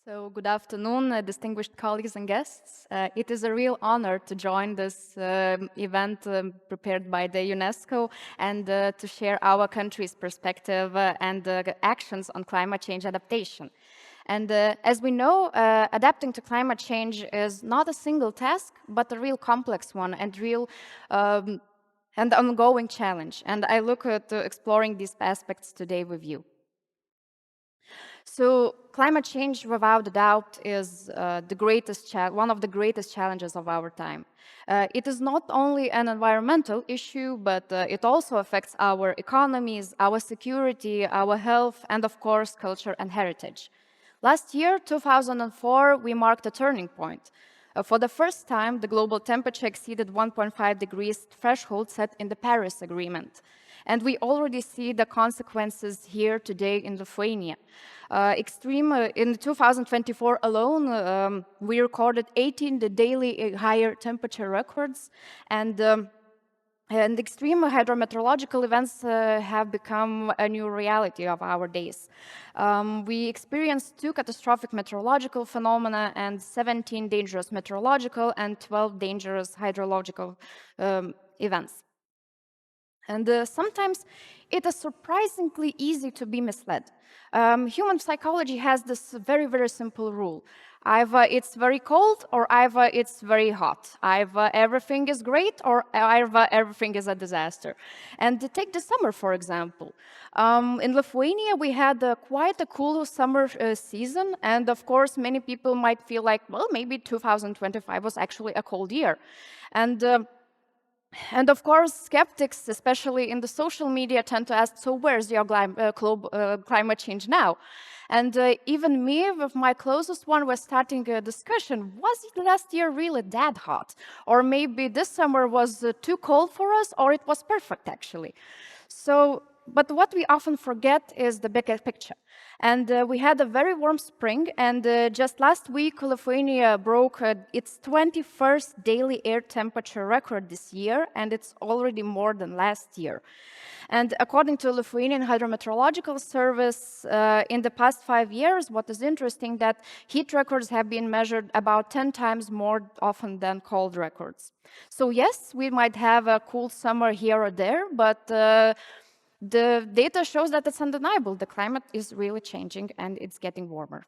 So, good afternoon, distinguished colleagues and guests. It is a real honor to join this event prepared by the UNESCO and to share our country's perspective and actions on climate change adaptation. And as we know, adapting to climate change is not a single task, but a real complex one and real and ongoing challenge. And I look at exploring these aspects today with you. So climate change, without a doubt, is one of the greatest challenges of our time. It is not only an environmental issue, but it also affects our economies, our security, our health, and of course, culture and heritage. Last year, 2004, we marked a turning point. For the first time, the global temperature exceeded 1.5 degrees threshold set in the Paris Agreement. And we already see the consequences here today in Lithuania. In 2024 alone, we recorded 18 daily higher temperature records, and extreme hydrometeorological events have become a new reality of our days. We experienced 2 catastrophic meteorological phenomena and 17 dangerous meteorological and 12 dangerous hydrological events. And sometimes it is surprisingly easy to be misled. Human psychology has this very, very simple rule. Either it's very cold or either it's very hot. Either everything is great or either everything is a disaster. And take the summer, for example. In Lithuania, we had quite a cool summer season. And of course, many people might feel like, well, maybe 2025 was actually a cold year. And of course, skeptics, especially in the social media, tend to ask, so where's your climate change now? And even me, with my closest one, was starting a discussion. Was it last year really that hot? Or maybe this summer was too cold for us, or it was perfect, actually. But what we often forget is the bigger picture. And we had a very warm spring, and just last week, Lithuania broke its 21st daily air temperature record this year, and it's already more than last year. And according to Lithuanian Hydrometeorological Service, in the past 5 years, what is interesting that heat records have been measured about 10 times more often than cold records. So yes, we might have a cool summer here or there, but the data shows that it's undeniable. The climate is really changing and it's getting warmer.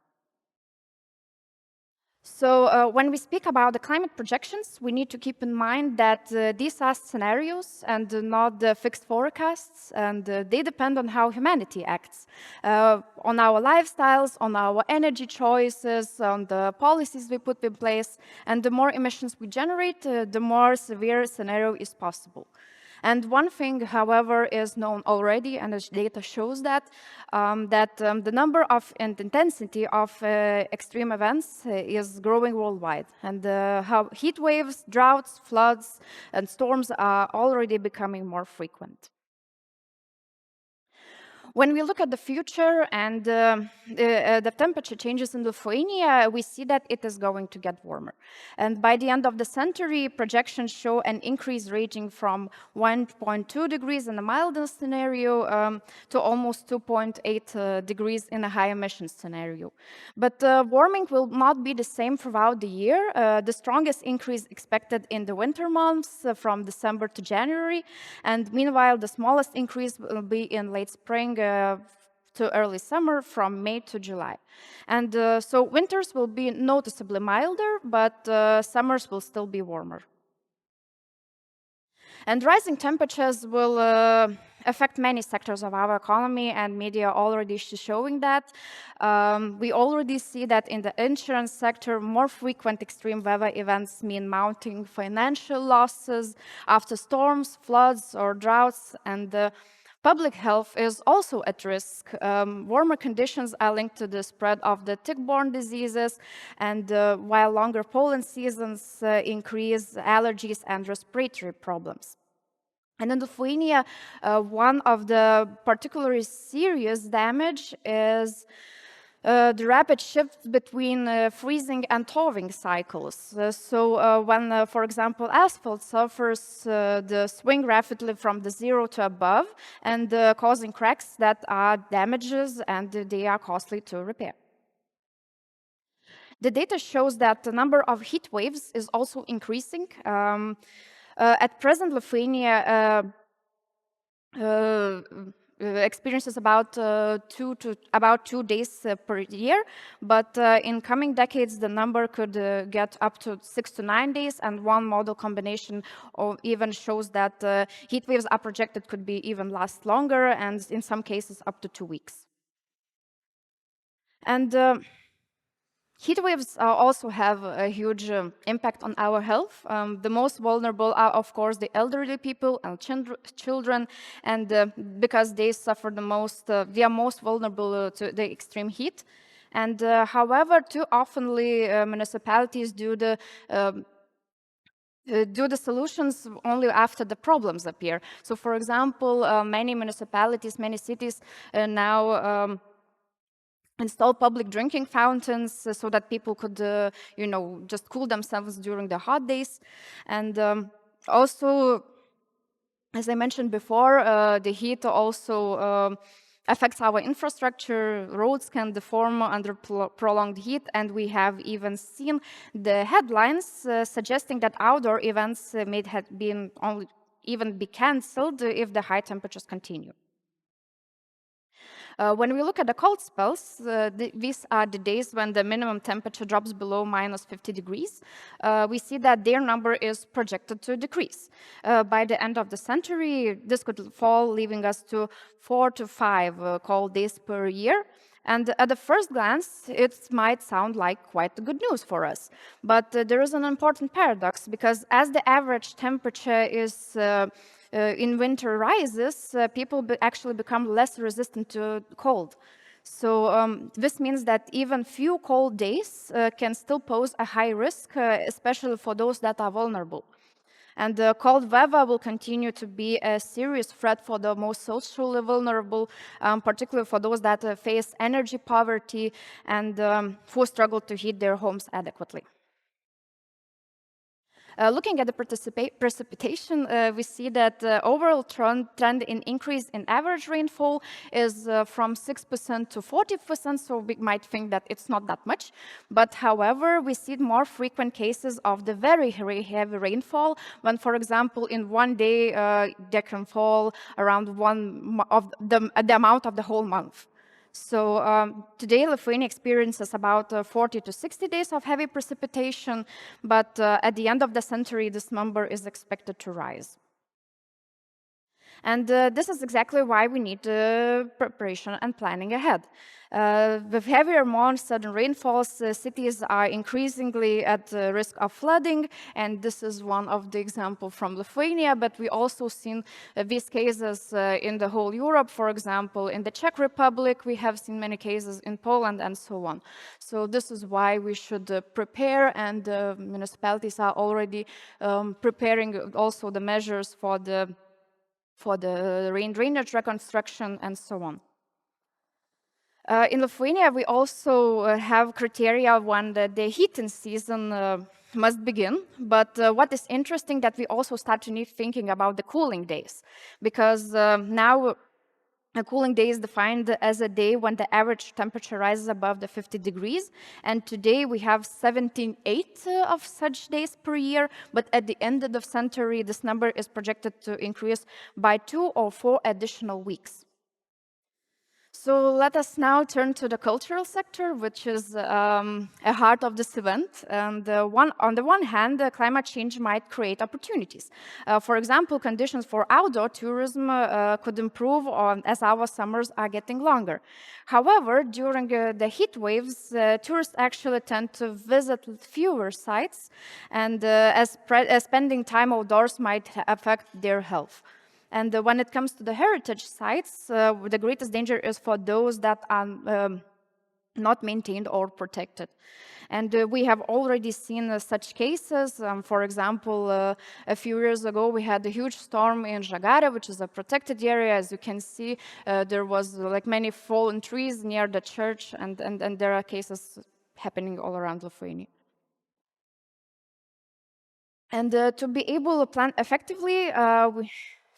So when we speak about the climate projections, we need to keep in mind that these are scenarios and not the fixed forecasts, and they depend on how humanity acts, on our lifestyles, on our energy choices, on the policies we put in place, and the more emissions we generate, the more severe scenario is possible. And one thing, however, is known already, and the data shows that, the number of and intensity of extreme events is growing worldwide. And how heat waves, droughts, floods, and storms are already becoming more frequent. When we look at the future and the temperature changes in Lithuania, we see that it is going to get warmer. And by the end of the century, projections show an increase ranging from 1.2 degrees in a milder scenario to almost 2.8 degrees in a high emission scenario. But warming will not be the same throughout the year. The strongest increase expected in the winter months from December to January. And meanwhile, the smallest increase will be in late spring to early summer from May to July. And so winters will be noticeably milder, but summers will still be warmer. And rising temperatures will affect many sectors of our economy, and media already showing that. We already see that in the insurance sector, more frequent extreme weather events mean mounting financial losses after storms, floods, or droughts, and public health is also at risk. Warmer conditions are linked to the spread of the tick-borne diseases, and while longer pollen seasons increase allergies and respiratory problems. And in Lithuania, one of the particularly serious damage is the rapid shift between freezing and thawing cycles. When, for example, asphalt suffers the swing rapidly from the 0 to above and causing cracks that are damages and they are costly to repair. The data shows that the number of heat waves is also increasing. At present, Lithuania experiences about 2 days per year, but in coming decades the number could get up to 6 to 9 days, and one model combination even shows that heat waves are projected could be even last longer, and in some cases up to 2 weeks. And heat waves also have a huge impact on our health. The most vulnerable are, of course, the elderly people and children, and because they suffer the most, they are most vulnerable to the extreme heat. And however, too oftenly municipalities do the solutions only after the problems appear. So, for example, many municipalities, many cities now install public drinking fountains so that people could, just cool themselves during the hot days. And also, as I mentioned before, the heat also affects our infrastructure. Roads can deform under prolonged heat, and we have even seen the headlines suggesting that outdoor events may have been even be cancelled if the high temperatures continue. When we look at the cold spells, these are the days when the minimum temperature drops below -50 degrees. We see that their number is projected to decrease. By the end of the century, this could fall, leaving us to 4 to 5 cold days per year. And at the first glance, it might sound like quite good news for us. But there is an important paradox, because as the average temperature is in winter rises, people actually become less resistant to cold. So this means that even few cold days can still pose a high risk, especially for those that are vulnerable. And cold weather will continue to be a serious threat for the most socially vulnerable, particularly for those that face energy poverty and who struggle to heat their homes adequately. Looking at the precipitation, we see that the overall trend in increase in average rainfall is from 6% to 40%, so we might think that it's not that much. But however, we see more frequent cases of the very heavy rainfall, when, for example, in one day there can fall around the amount of the whole month. So today, Lithuania experiences about 40 to 60 days of heavy precipitation, but at the end of the century, this number is expected to rise. And this is exactly why we need preparation and planning ahead. With heavier, more sudden rainfalls, cities are increasingly at risk of flooding, and this is one of the examples from Lithuania, but we also seen these cases in the whole Europe. For example, in the Czech Republic, we have seen many cases in Poland and so on. So this is why we should prepare, and municipalities are already preparing also the measures for the rain drainage reconstruction and so on. In Lithuania, we also have criteria when the heating season must begin. But what is interesting that we also start to need thinking about the cooling days, because now a cooling day is defined as a day when the average temperature rises above the 50 degrees. And today we have 78 of such days per year. But at the end of the century, this number is projected to increase by 2 or 4 additional weeks. So let us now turn to the cultural sector, which is a heart of this event. And on the one hand, climate change might create opportunities. For example, conditions for outdoor tourism could improve as our summers are getting longer. However, during the heat waves, tourists actually tend to visit fewer sites, and as spending time outdoors might affect their health. And when it comes to the heritage sites, the greatest danger is for those that are not maintained or protected. And we have already seen such cases. For example, a few years ago, we had a huge storm in Žagarė, which is a protected area. As you can see, there was like many fallen trees near the church, and there are cases happening all around Lithuania. And to be able to plan effectively,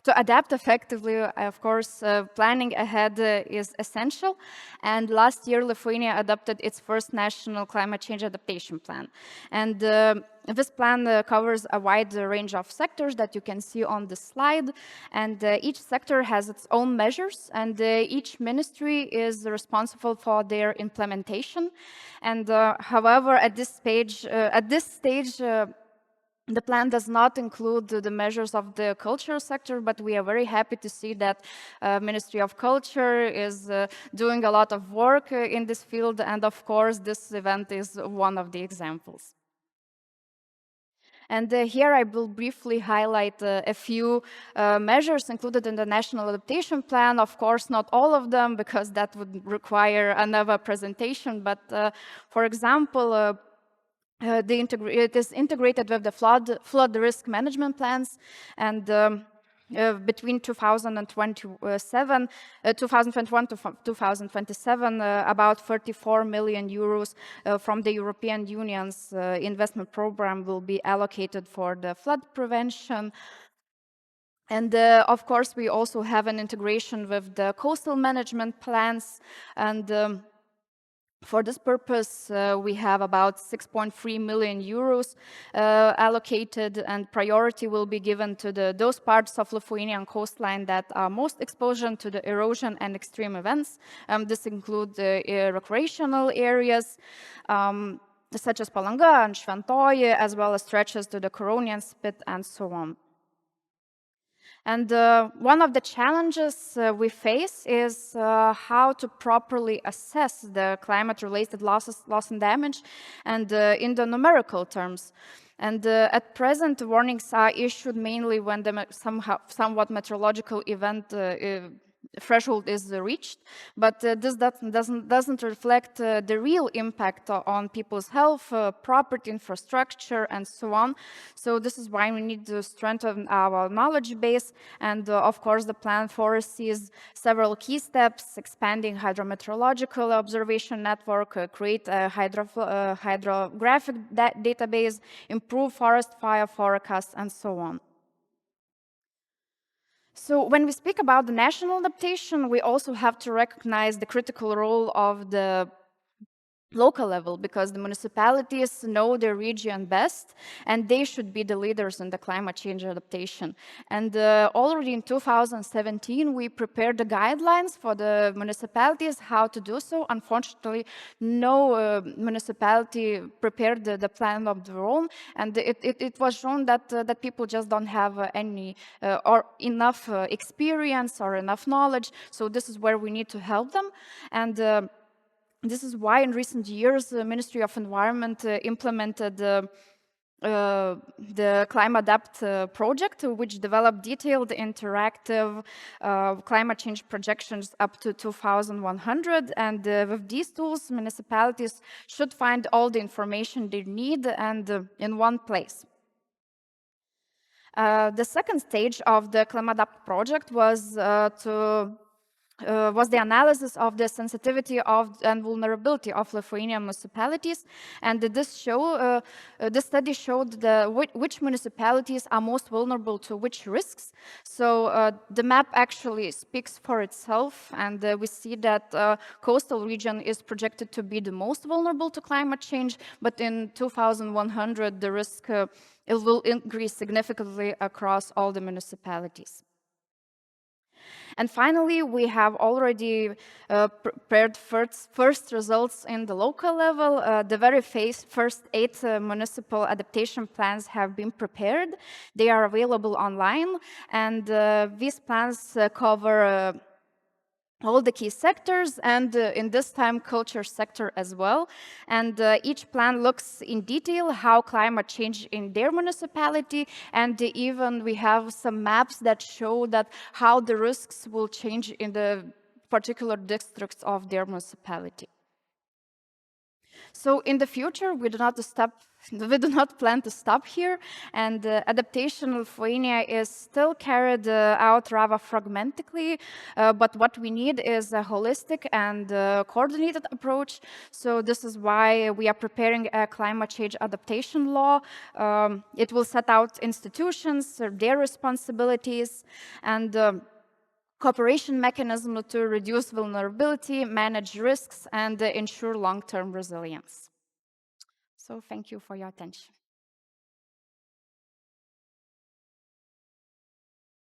To adapt effectively, of course, planning ahead is essential. And last year, Lithuania adopted its first national climate change adaptation plan. And this plan covers a wide range of sectors that you can see on the slide. And each sector has its own measures, and each ministry is responsible for their implementation. And however, at this stage, the plan does not include the measures of the cultural sector, but we are very happy to see that Ministry of Culture is doing a lot of work in this field, and of course this event is one of the examples. And here I will briefly highlight a few measures included in the National Adaptation Plan. Of course, not all of them, because that would require another presentation, but for example, it is integrated with the flood risk management plans, and between 2021 to 2027, about 34 million euros from the European Union's investment program will be allocated for the flood prevention. And of course, we also have an integration with the coastal management plans, and for this purpose, we have about 6.3 million euros allocated, and priority will be given to those parts of Lithuanian coastline that are most exposed to the erosion and extreme events. This includes recreational areas, such as Palanga and Šventoji, as well as stretches to the Curonian Spit and so on. And one of the challenges we face is how to properly assess the climate-related loss and damage, and in the numerical terms. And at present, warnings are issued mainly when the somewhat meteorological event threshold is reached, but this doesn't reflect the real impact on people's health, property, infrastructure, and so on. So this is why we need to strengthen our knowledge base, and of course the plan foresees several key steps: expanding hydrometeorological observation network, create a hydrographic database, improve forest fire forecasts, and so on. So when we speak about the national adaptation, we also have to recognize the critical role of the local level, because the municipalities know their region best, and they should be the leaders in the climate change adaptation. And already in 2017, we prepared the guidelines for the municipalities how to do so. Unfortunately, no municipality prepared the plan of their own, and it was shown that that people just don't have any or enough experience or enough knowledge. So this is where we need to help them. And this is why in recent years, the Ministry of Environment implemented the Climate Adapt project, which developed detailed interactive climate change projections up to 2100. And with these tools, municipalities should find all the information they need and in one place. The second stage of the Climate Adapt project was the analysis of the sensitivity and vulnerability of Lithuanian municipalities, and this study showed which municipalities are most vulnerable to which risks. So the map actually speaks for itself, and we see that coastal region is projected to be the most vulnerable to climate change, but in 2100 the risk it will increase significantly across all the municipalities. And finally, we have already prepared first results in the local level. The very first 8 municipal adaptation plans have been prepared. They are available online, and these plans cover all the key sectors, and in this time culture sector as well. And each plan looks in detail how climate change in their municipality, and even we have some maps that show that how the risks will change in the particular districts of their municipality. So in the future, we do not plan to stop here, and adaptation in Lithuania is still carried out rather fragmentically, but what we need is a holistic and coordinated approach. So this is why we are preparing a climate change adaptation law. It will set out institutions, their responsibilities, and cooperation mechanism to reduce vulnerability, manage risks, and ensure long-term resilience. So thank you for your attention.